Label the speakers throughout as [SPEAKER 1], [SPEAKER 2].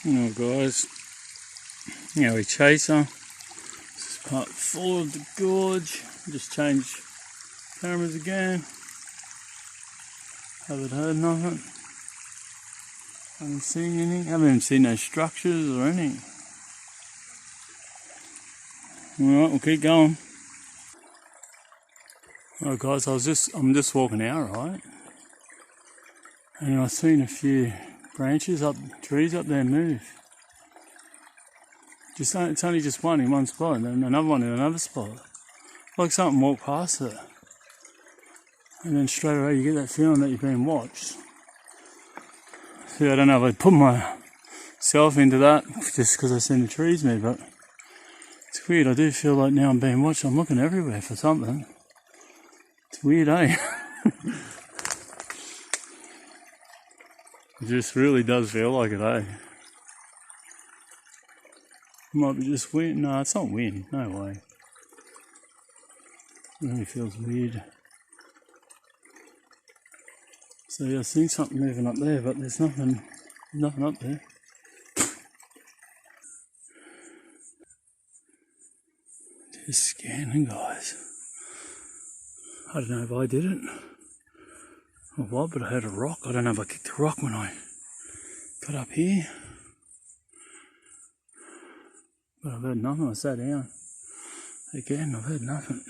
[SPEAKER 1] Oh guys, YowieChaser. This is part 4 of the gorge. Just changed cameras again. Haven't heard nothing. Haven't seen anything. Haven't even seen no structures or anything. Alright, we'll keep going. Alright guys, I'm just walking out, right? And I've seen a few branches up, trees up there move. It's only just one in one spot, and then another one in another spot. Like something walked past it. And then straight away you get that feeling that you're being watched. See, I don't know if I put myself into that just because I seen the trees move, but it's weird. I do feel like now I'm being watched. I'm looking everywhere for something. It's weird, eh? It just really does feel like it, eh? Might be just wind. No, it's not wind. No way. It really feels weird. So yeah, I've seen something moving up there, but there's nothing up there. Just scanning, guys. I don't know if I did it or what, but I heard a rock. I don't know if I kicked a rock when I got up here. But I've heard nothing. I sat down again. I've heard nothing.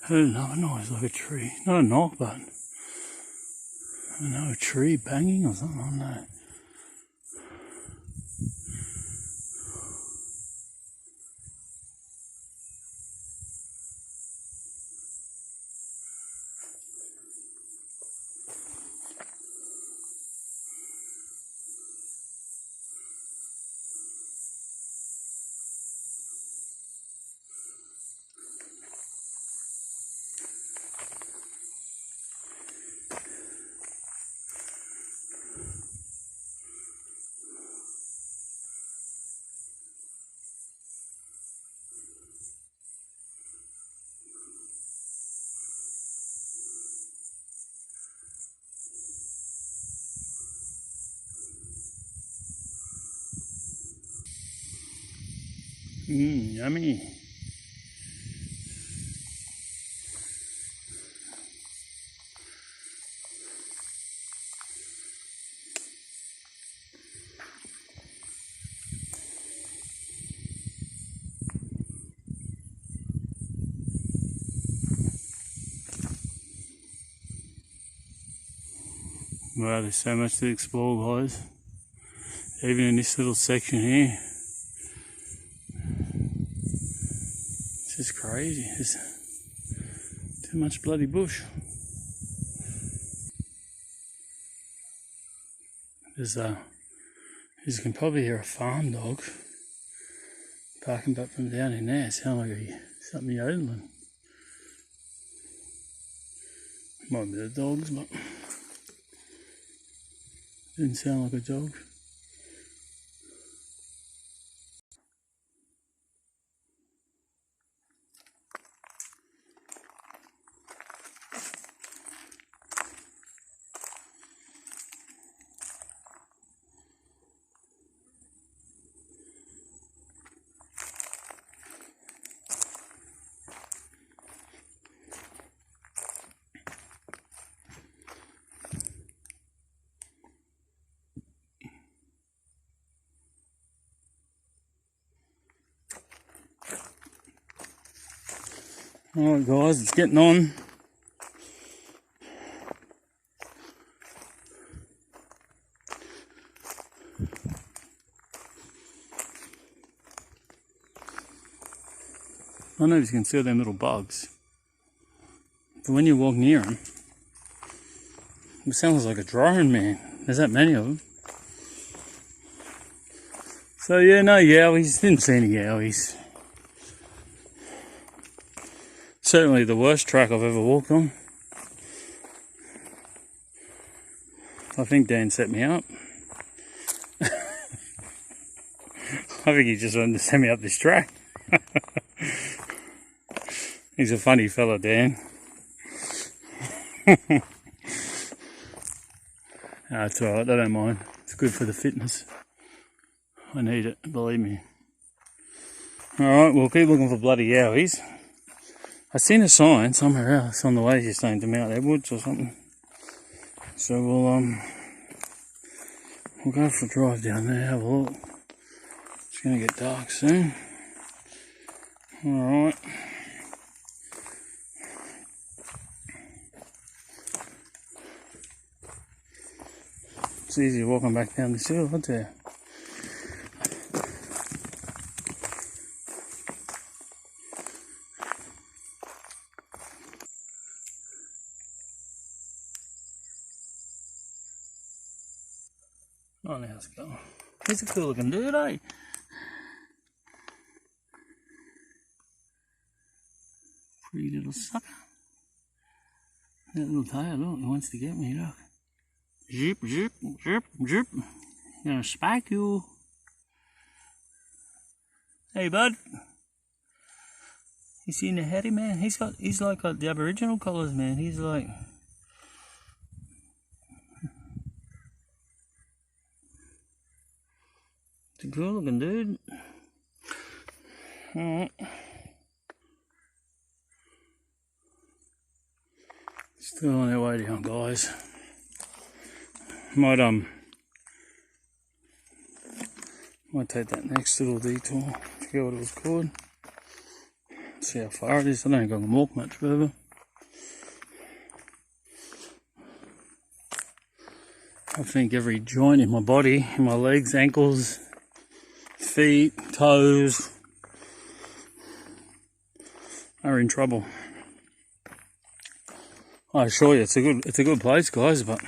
[SPEAKER 1] Heard another noise like a tree. Not a knock, but I don't know, a tree banging or something. I don't know. Yummy. Wow, there's so much to explore, guys. Even in this little section here. It's just crazy. There's too much bloody bush. There's as you can probably hear a farm dog barking back from down in there. It sounds like something yodeling. Might be the dogs, but didn't sound like a dog. Alright guys, it's getting on. I don't know if you can see them little bugs, but when you walk near them, it sounds like a drone, man. There's that many of them. So yeah, no yowies, didn't see any yowies. Certainly the worst track I've ever walked on. I think Dan set me up. I think he just wanted to send me up this track. He's a funny fella, Dan. No, it's alright, I don't mind. It's good for the fitness. I need it, believe me. Alright, we'll keep looking for bloody yowies. I seen a sign somewhere else on the way here saying to Mount Edwards or something. So we'll go for a drive down there, have a look. It's gonna get dark soon. Alright. It's easy walking back down this hill, isn't it? Oh, now let's go. He's a cool looking dude, eh? Pretty little sucker. That little tail, look, he wants to get me, look. Zip, zip, zip, zip. Gonna spike you. Hey, bud. You seen the Hairyman? He's like the Aboriginal colours, man. He's like. It's a cool looking dude. Alright. Still on our way down, guys. Might take that next little detour. Forget what it was called. See how far it is. I don't think I can walk much further. I think every joint in my body, in my legs, ankles, feet, toes, are in trouble. I assure you, it's a good place, guys, but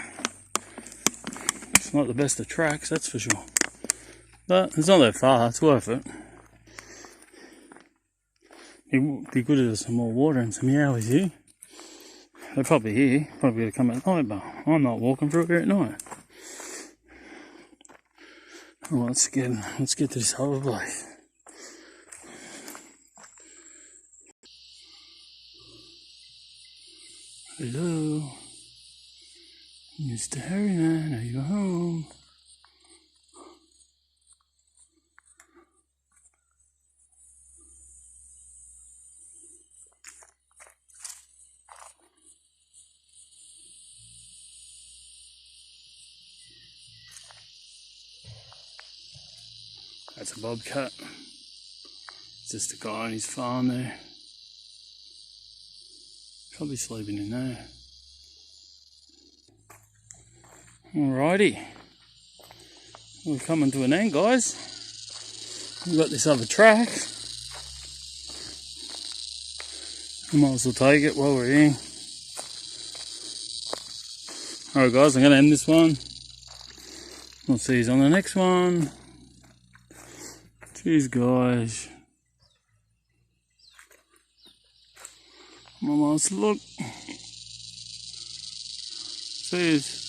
[SPEAKER 1] it's not the best of tracks, that's for sure. But it's not that far, it's worth it. It would be good if there's some more water and some yowies here. They're probably here, probably going to come at night, but I'm not walking through here at night. Well, let's get to this other place. Hello, Mr. Hairyman, are you home? That's a bobcat. It's just a guy on his farm there. Probably sleeping in there. Alrighty. We're coming to an end, guys. We've got this other track. I might as well take it while we're here. Alright guys, I'm going to end this one. We'll see you on the next one. Cheers guys. One last look. Cheers.